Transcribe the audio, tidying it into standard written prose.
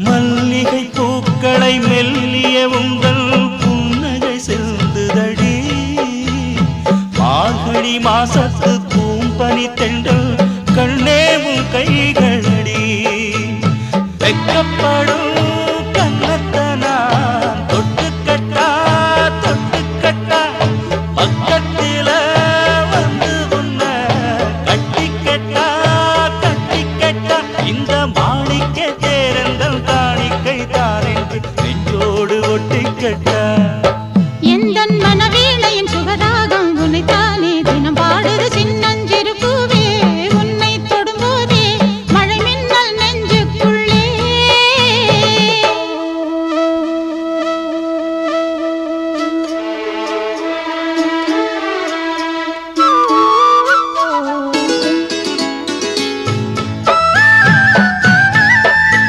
மல்லிகை பூக்களை மெல்லிய உங்கள் புன்னகை செல்லுதடி மார்கழி மாசத்து பூம்பனி தென்றல் கண்ணேவும் கைகளடி வெக்கப்படும்